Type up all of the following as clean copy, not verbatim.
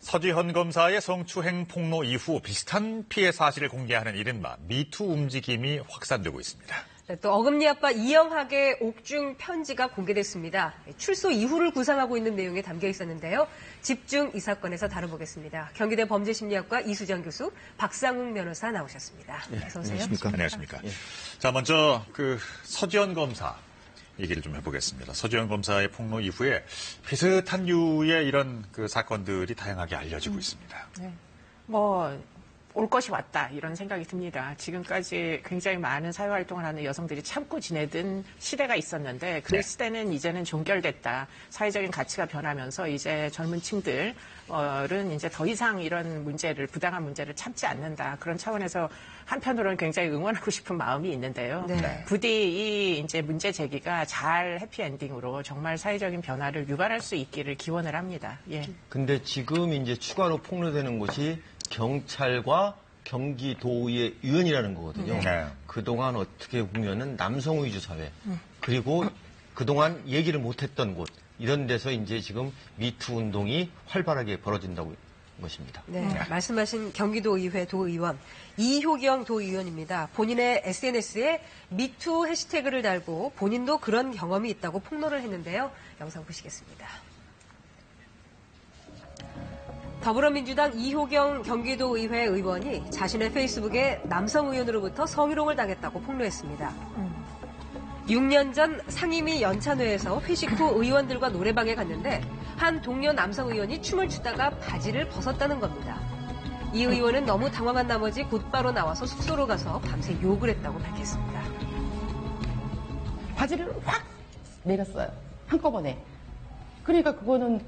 서지현 검사의 성추행 폭로 이후 비슷한 피해 사실을 공개하는 이른바 미투 움직임이 확산되고 있습니다. 네, 또 어금니 아빠 이영학의 옥중 편지가 공개됐습니다. 출소 이후를 구상하고 있는 내용이 담겨 있었는데요. 집중 이 사건에서 다뤄보겠습니다. 경기대 범죄심리학과 이수정 교수, 박상웅 변호사 나오셨습니다. 네, 어서 오세요. 안녕하십니까. 안녕하십니까. 자, 먼저 서지현 검사 얘기를 좀 해보겠습니다. 서지현 검사의 폭로 이후에 비슷한 류의 이런 사건들이 다양하게 알려지고 있습니다. 네. 올 것이 왔다 이런 생각이 듭니다. 지금까지 굉장히 많은 사회활동을 하는 여성들이 참고 지내던 시대가 있었는데 그 시대는 이제는 종결됐다. 사회적인 가치가 변하면서 이제 젊은 층들은 이제 더 이상 이런 문제를 부당한 문제를 참지 않는다. 그런 차원에서 한편으로는 굉장히 응원하고 싶은 마음이 있는데요. 네. 부디 이 이제 문제 제기가 잘 해피엔딩으로 정말 사회적인 변화를 유발할 수 있기를 기원을 합니다. 예. 근데 지금 이제 추가로 폭로되는 것이 경찰과 경기도의회 위원이라는 거거든요. 네. 그동안 어떻게 보면은 남성 위주 사회, 그리고 그동안 얘기를 못했던 곳, 이런 데서 이제 지금 미투 운동이 활발하게 벌어진다고 것입니다. 네, 말씀하신 경기도의회 도의원 이효경 도의원입니다. 본인의 SNS에 미투 해시태그를 달고 본인도 그런 경험이 있다고 폭로를 했는데요. 영상 보시겠습니다. 더불어민주당 이효경 경기도의회 의원이 자신의 페이스북에 남성 의원으로부터 성희롱을 당했다고 폭로했습니다. 6년 전 상임위 연찬회에서 회식 후 의원들과 노래방에 갔는데 한 동료 남성 의원이 춤을 추다가 바지를 벗었다는 겁니다. 이 의원은 너무 당황한 나머지 곧바로 나와서 숙소로 가서 밤새 욕을 했다고 밝혔습니다. 바지를 확 내렸어요. 한꺼번에. 그러니까 그거는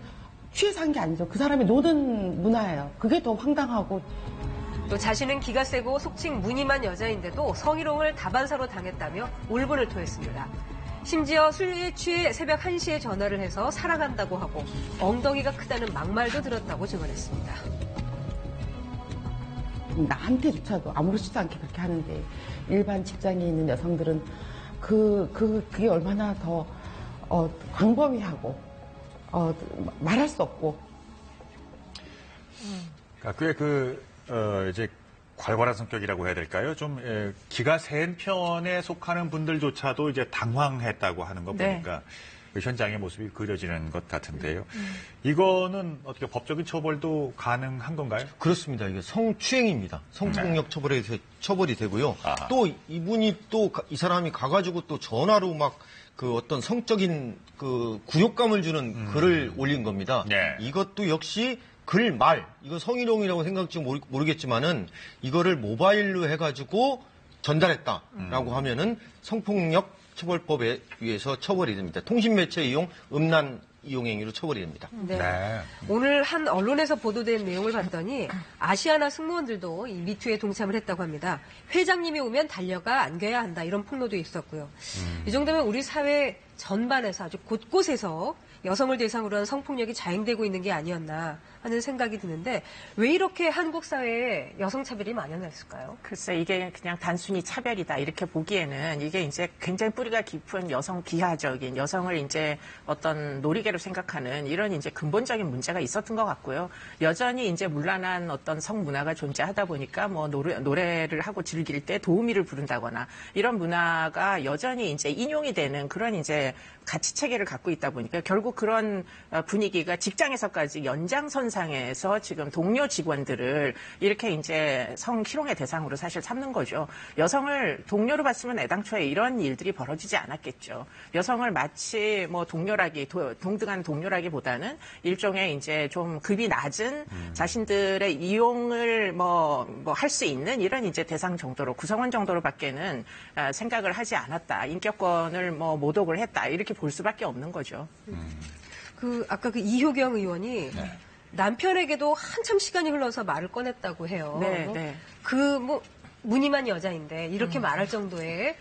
취해서 한 게 아니죠. 그 사람이 노는 문화예요. 그게 더 황당하고. 또 자신은 기가 세고 속칭 무늬만 여자인데도 성희롱을 다반사로 당했다며 울분을 토했습니다. 심지어 술에 취해 새벽 1시에 전화를 해서 사랑한다고 하고 엉덩이가 크다는 막말도 들었다고 증언했습니다. 나한테조차도 아무렇지도 않게 그렇게 하는데 일반 직장에 있는 여성들은 그게 얼마나 더 광범위하고 말할 수 없고. 꽤 이제 괄괄한 성격이라고 해야 될까요? 좀 기가 센 편에 속하는 분들조차도 이제 당황했다고 하는 거 보니까 그 현장의 모습이 그려지는 것 같은데요. 이거는 어떻게 법적인 처벌도 가능한 건가요? 그렇습니다. 이게 성추행입니다. 성폭력 처벌이 되고요. 아하. 또 이분이 또 이 사람이 가가지고 또 전화로 막 어떤 성적인 굴욕감을 주는 글을 올린 겁니다. 네. 이것도 역시 이거 성희롱이라고 생각할지 모르겠지만은 이거를 모바일로 해가지고 전달했다라고 하면은 성폭력 처벌법에 의해서 처벌이 됩니다. 통신매체 이용, 음란 이용 행위로 처벌이 됩니다. 네. 오늘 한 언론에서 보도된 내용을 봤더니 아시아나 승무원들도 이 미투에 동참을 했다고 합니다. 회장님이 오면 달려가 안겨야 한다 이런 폭로도 있었고요. 이 정도면 우리 사회 전반에서 아주 곳곳에서 여성을 대상으로 한 성폭력이 자행되고 있는 게 아니었나 하는 생각이 드는데 왜 이렇게 한국 사회에 여성 차별이 만연했을까요? 글쎄 이게 그냥 단순히 차별이다 이렇게 보기에는 이게 이제 굉장히 뿌리가 깊은 여성 비하적인 여성을 이제 어떤 놀이개로 생각하는 이런 이제 근본적인 문제가 있었던 것 같고요. 여전히 이제 문란한 어떤 성 문화가 존재하다 보니까 뭐 노래를 하고 즐길 때 도우미를 부른다거나 이런 문화가 여전히 이제 인용이 되는 그런 이제 가치 체계를 갖고 있다 보니까 결국 그런 분위기가 직장에서까지 연장선상에서 지금 동료 직원들을 이렇게 이제 성희롱의 대상으로 사실 삼는 거죠. 여성을 동료로 봤으면 애당초에 이런 일들이 벌어지지 않았겠죠. 여성을 마치 뭐 동등한 동료라기보다는 일종의 이제 좀 급이 낮은 자신들의 이용을 할 수 있는 이런 이제 대상 정도로 구성원 정도로밖에는 생각을 하지 않았다. 인격권을 모독을 했다. 이렇게 볼 수밖에 없는 거죠. 아까 이효경 의원이 남편에게도 한참 시간이 흘러서 말을 꺼냈다고 해요. 네. 무늬만 여자인데 이렇게 말할 정도의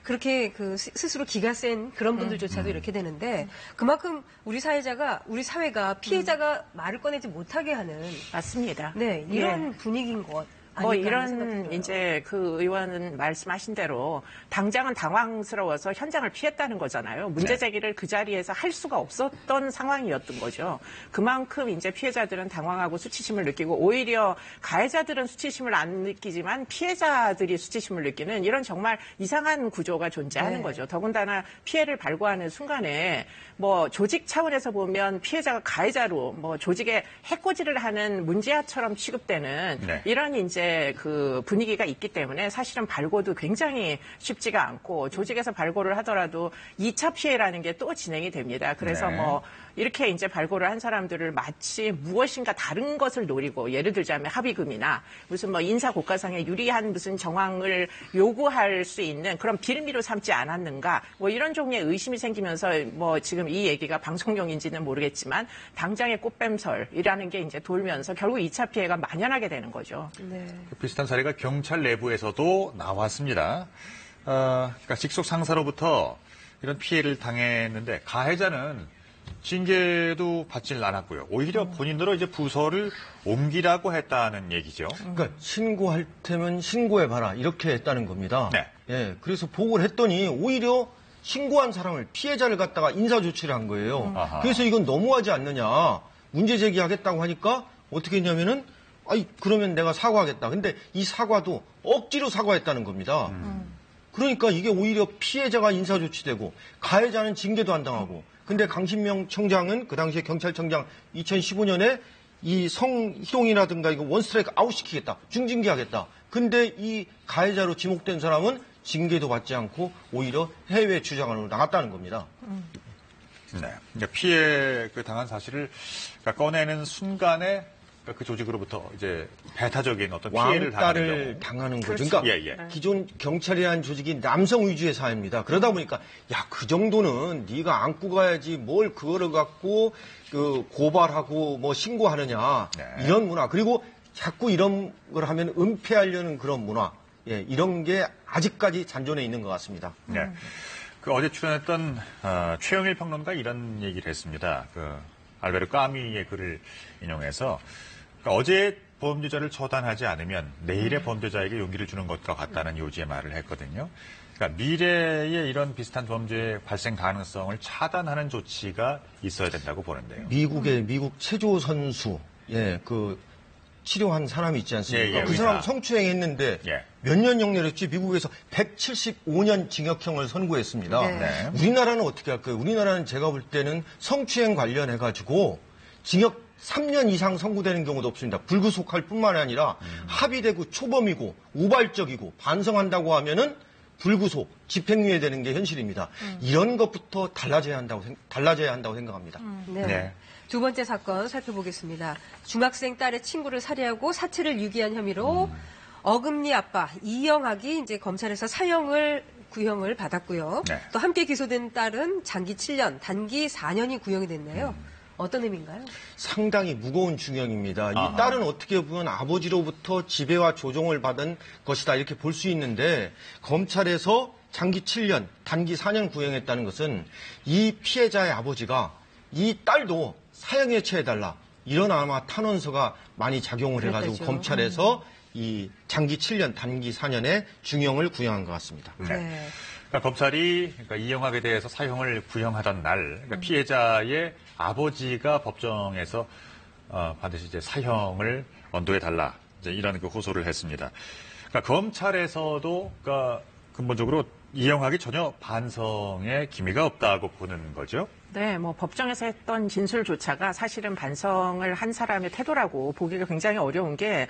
그렇게 스스로 기가 센 그런 분들조차도 이렇게 되는데 그만큼 우리 사회가 피해자가 말을 꺼내지 못하게 하는 맞습니다. 네, 이런 분위기인 것. 뭐 아닐까 하는 생각이 이런 들어요. 이제 그 의원은 말씀하신 대로 당장은 당황스러워서 현장을 피했다는 거잖아요. 문제 제기를 그 자리에서 할 수가 없었던 상황이었던 거죠. 그만큼 이제 피해자들은 당황하고 수치심을 느끼고 오히려 가해자들은 수치심을 안 느끼지만 피해자들이 수치심을 느끼는 이런 정말 이상한 구조가 존재하는 네. 거죠. 더군다나 피해를 발구하는 순간에 뭐 조직 차원에서 보면 피해자가 가해자로 뭐 조직에 해코지를 하는 문제아처럼 취급되는 네. 이런 이제 그 분위기가 있기 때문에 사실은 발고도 굉장히 쉽지가 않고 조직에서 발고를 하더라도 2차 피해라는 게 또 진행이 됩니다. 그래서 네. 뭐 이렇게 이제 발고를 한 사람들을 마치 무엇인가 다른 것을 노리고 예를 들자면 합의금이나 무슨 뭐 인사 고가상에 유리한 무슨 정황을 요구할 수 있는 그런 빌미로 삼지 않았는가 뭐 이런 종류의 의심이 생기면서 뭐 지금 이 얘기가 방송용인지는 모르겠지만 당장의 꽃뱀설이라는 게 이제 돌면서 결국 2차 피해가 만연하게 되는 거죠. 네. 비슷한 사례가 경찰 내부에서도 나왔습니다. 그러니까 직속 상사로부터 이런 피해를 당했는데 가해자는 징계도 받질 않았고요. 오히려 본인으로 이제 부서를 옮기라고 했다는 얘기죠. 그러니까 신고할 테면 신고해봐라 이렇게 했다는 겁니다. 네. 예, 그래서 보고를 했더니 오히려 신고한 사람을 피해자를 갖다가 인사 조치를 한 거예요. 아하. 그래서 이건 너무하지 않느냐. 문제 제기하겠다고 하니까 어떻게 했냐면은 아이 그러면 내가 사과하겠다. 근데 이 사과도 억지로 사과했다는 겁니다. 그러니까 이게 오히려 피해자가 인사 조치되고 가해자는 징계도 안 당하고. 근데 강신명 청장은 그 당시에 경찰청장 2015년에 이 성희롱이라든가 이거 원스트라이크 아웃시키겠다. 중징계하겠다. 근데 이 가해자로 지목된 사람은 징계도 받지 않고 오히려 해외 주장으로 나갔다는 겁니다. 네. 그러니까 피해 당한 사실을 그러니까 꺼내는 순간에 그 조직으로부터 이제 배타적인 어떤 피해를 당하는 왕따를 경우. 당하는 거죠. 그렇죠. 그러니까 예. 기존 경찰이라는 조직이 남성 위주의 사회입니다. 그러다 보니까 야, 그 정도는 네가 안고 가야지 뭘 그거를 갖고 그 고발하고 뭐 신고하느냐. 네. 이런 문화. 그리고 자꾸 이런 걸 하면 은폐하려는 그런 문화. 예, 이런 게 아직까지 잔존해 있는 것 같습니다. 네. 그 어제 출연했던 최영일 평론가 이런 얘기를 했습니다. 그 알베르 까미의 글을 인용해서 그러니까 어제 범죄자를 처단하지 않으면 내일의 범죄자에게 용기를 주는 것과 같다는 요지의 말을 했거든요. 그러니까 미래에 이런 비슷한 범죄 발생 가능성을 차단하는 조치가 있어야 된다고 보는데요. 미국의 미국 체조 선수, 예, 그 치료한 사람이 있지 않습니까? 예, 그 의사. 사람 성추행했는데 예. 몇 년 형내렸지 미국에서 175년 징역형을 선고했습니다. 네. 네. 우리나라는 어떻게 할까요? 우리나라는 제가 볼 때는 성추행 관련해가지고 징역 3년 이상 선고되는 경우도 없습니다. 불구속할 뿐만 아니라 합의되고 초범이고 우발적이고 반성한다고 하면은 불구속, 집행유예 되는 게 현실입니다. 이런 것부터 달라져야 한다고 생각합니다. 네. 네. 두 번째 사건 살펴보겠습니다. 중학생 딸의 친구를 살해하고 사체를 유기한 혐의로 어금니 아빠 이영학이 이제 검찰에서 사형을 구형을 받았고요. 네. 또 함께 기소된 딸은 장기 7년, 단기 4년이 구형이 됐네요. 어떤 의미인가요? 상당히 무거운 중형입니다. 아하. 이 딸은 어떻게 보면 아버지로부터 지배와 조종을 받은 것이다 이렇게 볼 수 있는데 검찰에서 장기 7년, 단기 4년 구형했다는 것은 이 피해자의 아버지가 이 딸도 사형에 처해달라 이런 아마 탄원서가 많이 작용을 해가지고 그랬겠죠. 검찰에서 이 장기 7년, 단기 4년의 중형을 구형한 것 같습니다. 네. 그러니까 검찰이 그러니까 이영학에 대해서 사형을 구형하던 날 그러니까 피해자의 아버지가 법정에서 반드시 이제 사형을 언도해 달라 이제 이런 그 호소를 했습니다. 그러니까 검찰에서도 그러니까 근본적으로 이영학이 전혀 반성의 기미가 없다고 보는 거죠. 네, 뭐 법정에서 했던 진술조차가 사실은 반성을 한 사람의 태도라고 보기가 굉장히 어려운 게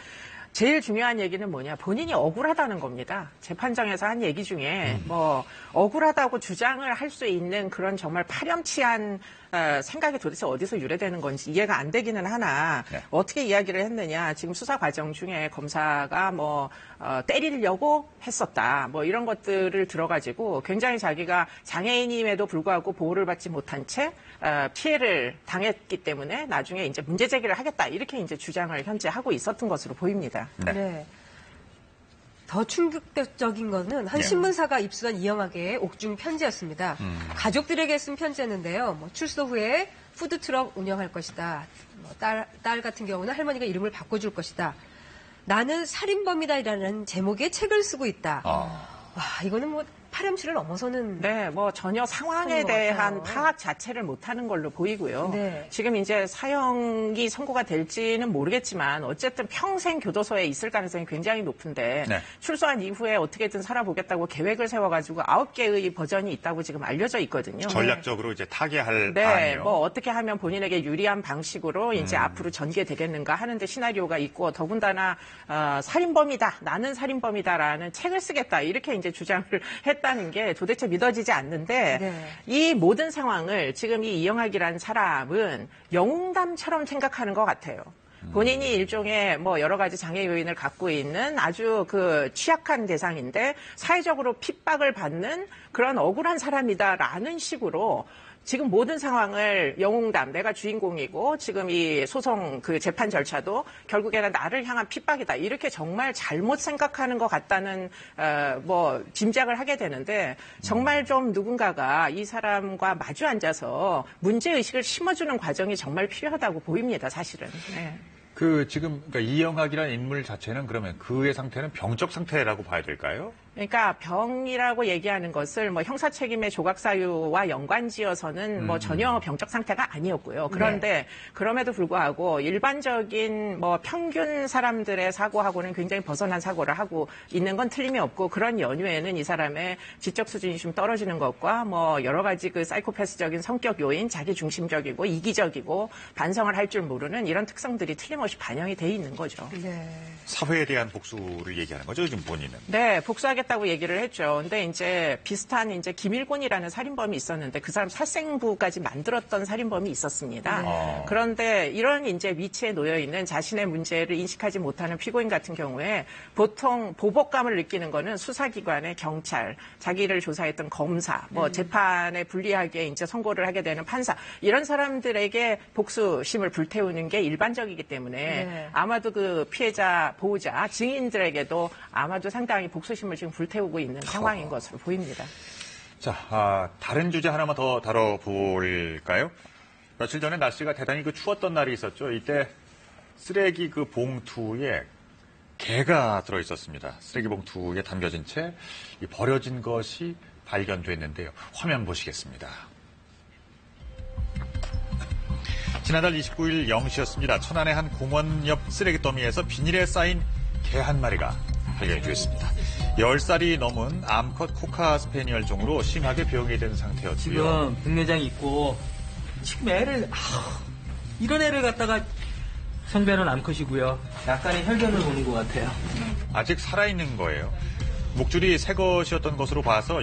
제일 중요한 얘기는 뭐냐. 본인이 억울하다는 겁니다. 재판정에서 한 얘기 중에 뭐 억울하다고 주장을 할 수 있는 그런 정말 파렴치한 생각이 도대체 어디서 유래되는 건지 이해가 안 되기는 하나 네. 어떻게 이야기를 했느냐. 지금 수사 과정 중에 검사가 뭐 때리려고 했었다. 뭐 이런 것들을 들어가지고 굉장히 자기가 장애인임에도 불구하고 보호를 받지 못한 채 피해를 당했기 때문에 나중에 이제 문제 제기를 하겠다. 이렇게 이제 주장을 현재 하고 있었던 것으로 보입니다. 네. 더 충격적인 거는 한 네. 신문사가 입수한 이영학의 옥중 편지였습니다. 가족들에게 쓴 편지였는데요. 뭐 출소 후에 푸드트럭 운영할 것이다. 뭐 딸 같은 경우는 할머니가 이름을 바꿔줄 것이다. 나는 살인범이다라는 제목의 책을 쓰고 있다. 와, 이거는 뭐 파렴치를 넘어서는. 네, 뭐 전혀 상황에 대한 파악 자체를 못하는 걸로 보이고요. 네. 지금 이제 사형이 선고가 될지는 모르겠지만 어쨌든 평생 교도소에 있을 가능성이 굉장히 높은데 네. 출소한 이후에 어떻게든 살아보겠다고 계획을 세워가지고 9개의 버전이 있다고 지금 알려져 있거든요. 전략적으로 이제 타개할 네, 아니에요. 뭐 어떻게 하면 본인에게 유리한 방식으로 이제 앞으로 전개되겠는가 하는데 시나리오가 있고 더군다나 살인범이다, 나는 살인범이다라는 책을 쓰겠다 이렇게 이제 주장을 했다는 게 도대체 믿어지지 않는데 네. 이 모든 상황을 지금 이 이영학이라는 사람은 영웅담처럼 생각하는 것 같아요. 본인이 일종의 뭐 여러 가지 장애 요인을 갖고 있는 아주 그 취약한 대상인데 사회적으로 핍박을 받는 그런 억울한 사람이다라는 식으로 지금 모든 상황을 영웅담, 내가 주인공이고 지금 이 소송 그 재판 절차도 결국에는 나를 향한 핍박이다. 이렇게 정말 잘못 생각하는 것 같다는 뭐 짐작을 하게 되는데 정말 좀 누군가가 이 사람과 마주 앉아서 문제의식을 심어주는 과정이 정말 필요하다고 보입니다. 사실은. 네. 그러니까 이영학이라는 인물 자체는 그러면 그의 상태는 병적 상태라고 봐야 될까요? 그러니까 병이라고 얘기하는 것을 뭐 형사 책임의 조각 사유와 연관지어서는 뭐 전혀 병적 상태가 아니었고요. 그런데 그럼에도 불구하고 일반적인 뭐 평균 사람들의 사고하고는 굉장히 벗어난 사고를 하고 있는 건 틀림이 없고 그런 연유에는 이 사람의 지적 수준이 좀 떨어지는 것과 뭐 여러 가지 그 사이코패스적인 성격 요인, 자기 중심적이고 이기적이고 반성을 할 줄 모르는 이런 특성들이 틀림없이 반영이 돼 있는 거죠. 네. 사회에 대한 복수를 얘기하는 거죠, 지금 본인은. 네, 복수하겠다고 얘기를 했죠. 근데 이제 비슷한 이제 김일곤이라는 살인범이 있었는데 그 사람 살생부까지 만들었던 살인범이 있었습니다. 그런데 이런 이제 위치에 놓여 있는 자신의 문제를 인식하지 못하는 피고인 같은 경우에 보통 보복감을 느끼는 거는 수사기관의 경찰, 자기를 조사했던 검사, 뭐 재판에 불리하게 이제 선고를 하게 되는 판사 이런 사람들에게 복수심을 불태우는 게 일반적이기 때문에 네. 아마도 그 피해자, 보호자, 증인들에게도 아마도 상당히 복수심을 지금 불태우고 있는 상황인 것으로 보입니다. 자, 다른 주제 하나만 더 다뤄볼까요? 며칠 전에 날씨가 대단히 추웠던 날이 있었죠. 이때 쓰레기 그 봉투에 개가 들어있었습니다. 쓰레기 봉투에 담겨진 채 버려진 것이 발견됐는데요. 화면 보시겠습니다. 지난달 29일 0시였습니다. 천안의 한 공원 옆 쓰레기 더미에서 비닐에 쌓인 개 한 마리가 발견이 되었습니다. 10살이 넘은 암컷 코카 스페니얼 종으로 심하게 병이 된 상태였고요. 지금 백내장이 있고 지금 이런 애를 갖다가 성별은 암컷이고요. 약간의 혈변을 보는 것 같아요. 아직 살아있는 거예요. 목줄이 새 것이었던 것으로 봐서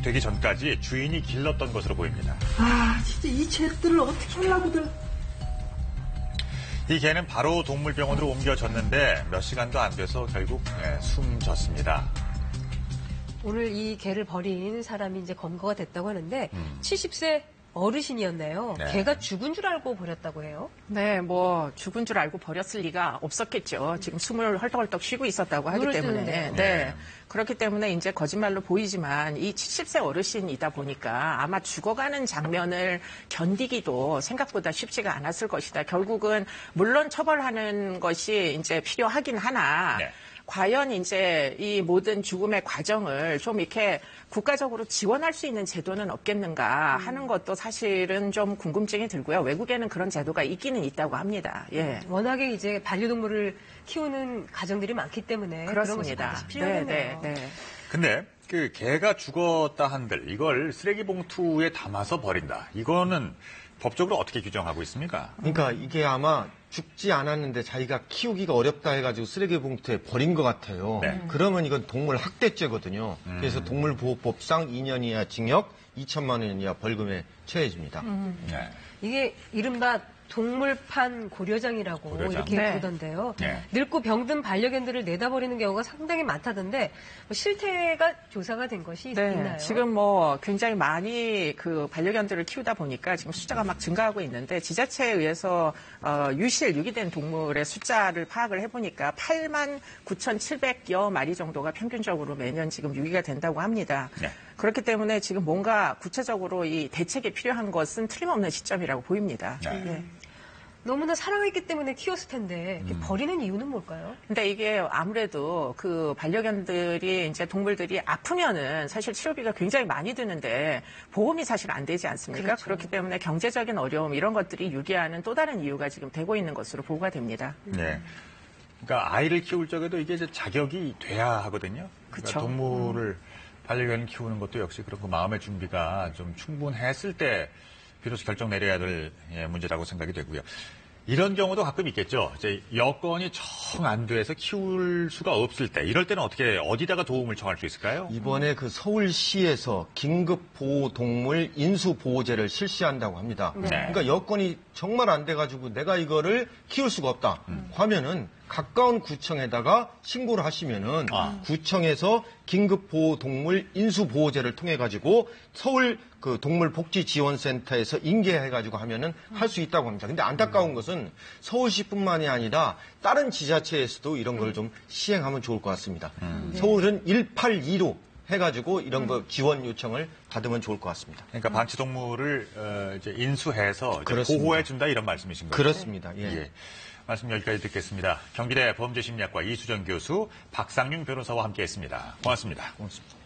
되기 전까지 주인이 길렀던 것으로 보입니다. 진짜 이 쟤들을 어떻게 하려고들. 이 개는 바로 동물병원으로 옮겨졌는데 몇 시간도 안 돼서 결국 숨졌습니다. 오늘 이 개를 버린 사람이 이제 검거가 됐다고 하는데 70세 어르신이었네요. 네. 개가 죽은 줄 알고 버렸다고 해요. 네, 뭐 죽은 줄 알고 버렸을 리가 없었겠죠. 지금 숨을 헐떡헐떡 쉬고 있었다고 하기 눈을 때문에. 뜨는데요. 네. 그렇기 때문에 이제 거짓말로 보이지만 이 70세 어르신이다 보니까 아마 죽어가는 장면을 견디기도 생각보다 쉽지가 않았을 것이다. 결국은 물론 처벌하는 것이 이제 필요하긴 하나 네. 과연 이제 이 모든 죽음의 과정을 좀 이렇게 국가적으로 지원할 수 있는 제도는 없겠는가 하는 것도 사실은 좀 궁금증이 들고요. 외국에는 그런 제도가 있기는 있다고 합니다. 예. 워낙에 이제 반려동물을 키우는 가정들이 많기 때문에 그렇습니다. 그런 것이 필요하겠네요. 네. 근데 그 개가 죽었다 한들 이걸 쓰레기 봉투에 담아서 버린다. 이거는 법적으로 어떻게 규정하고 있습니까? 그러니까 이게 아마 죽지 않았는데 자기가 키우기가 어렵다 해가지고 쓰레기 봉투에 버린 것 같아요. 네. 그러면 이건 동물 학대죄거든요. 그래서 동물보호법상 2년 이하 징역, 2천만 원 이하 벌금에 처해집니다. 네. 이게 이른바 동물판 고려장이라고 고려장. 이렇게 네. 부르던데요. 네. 늙고 병든 반려견들을 내다버리는 경우가 상당히 많다던데 뭐 실태가 조사가 된 것이 네, 있나요? 지금 뭐 굉장히 많이 그 반려견들을 키우다 보니까 지금 숫자가 막 증가하고 있는데 지자체에 의해서 유기된 동물의 숫자를 파악을 해보니까 89,700여 마리 정도가 평균적으로 매년 지금 유기가 된다고 합니다. 네. 그렇기 때문에 지금 뭔가 구체적으로 이 대책이 필요한 것은 틀림없는 시점이라고 보입니다. 네. 너무나 사랑했기 때문에 키웠을 텐데 이렇게 버리는 이유는 뭘까요? 근데 이게 아무래도 그 반려견들이 이제 동물들이 아프면은 사실 치료비가 굉장히 많이 드는데 보험이 사실 안 되지 않습니까? 그렇죠. 그렇기 때문에 경제적인 어려움 이런 것들이 유기하는 또 다른 이유가 지금 되고 있는 것으로 보고가 됩니다. 네. 그러니까 아이를 키울 적에도 이게 이제 자격이 돼야 하거든요. 그러니까 그쵸. 동물을 반려견 키우는 것도 역시 그런 그 마음의 준비가 좀 충분했을 때 비로소 결정 내려야 될 문제라고 생각이 되고요. 이런 경우도 가끔 있겠죠. 이제 여건이 정 안 돼서 키울 수가 없을 때 이럴 때는 어디다가 도움을 청할 수 있을까요? 이번에 그 서울시에서 긴급보호동물 인수보호제를 실시한다고 합니다. 네. 그러니까 여건이 정말 안 돼가지고 내가 이거를 키울 수가 없다 하면은 가까운 구청에다가 신고를 하시면은 구청에서 긴급보호동물 인수보호제를 통해 가지고 서울 그 동물복지지원센터에서 인계해가지고 하면은 할 수 있다고 합니다. 근데 안타까운 것은 서울시뿐만이 아니라 다른 지자체에서도 이런 걸 좀 시행하면 좋을 것 같습니다. 서울은 182로 해가지고 이런 거 지원 요청을 받으면 좋을 것 같습니다. 그러니까 반려동물을 이제 인수해서 그렇습니다. 보호해준다 이런 말씀이신 거죠? 그렇습니다. 예. 예. 말씀 여기까지 듣겠습니다. 경기대 범죄심리학과 이수정 교수, 박상윤 변호사와 함께했습니다. 고맙습니다. 고맙습니다.